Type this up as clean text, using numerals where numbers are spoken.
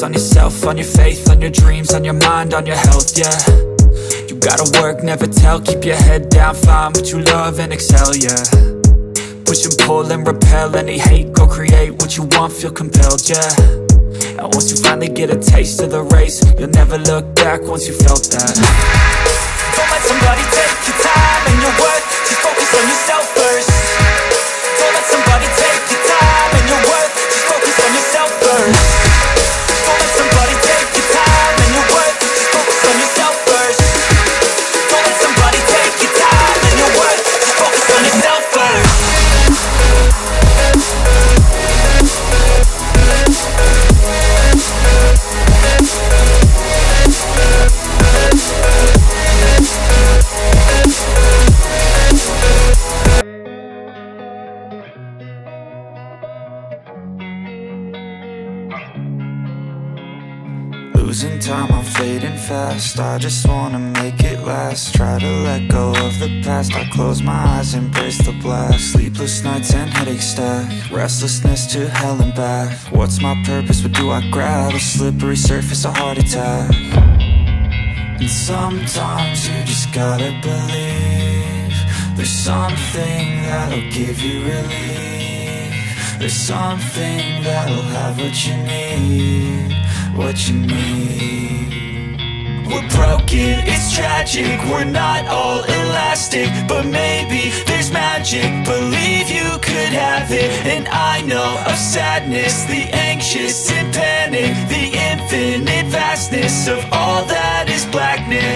on yourself, on your faith, on your dreams, on your mind, on your health, yeah. You gotta work, never tell, keep your head down, find what you love and excel, yeah. Push and pull and repel any hate, go create what you want, feel compelled, yeah. And once you finally get a taste of the race, you'll never look back once you felt that. Don't let somebody take your time and your worth, just focus on yourself first. Don't let somebody take your time and your worth, just focus on yourself first. Don't let somebody take your time and your worth, just focus on yourself first. Don't let somebody take your time and your worth, just focus on yourself first. Losing time, I'm fading fast. I just wanna make it last. Try to let go of the past. I close my eyes, embrace the blast. Sleepless nights and headaches stack. Restlessness to hell and back. What's my purpose? What do I grab? A slippery surface, a heart attack. And sometimes you just gotta believe there's something that'll give you relief. There's something that'll have what you need. What you need. We're broken, it's tragic. We're not all elastic, but maybe there's magic. Believe you could have it. And I know of sadness, the anxious and panic, the infinite vastness of all that is blackness.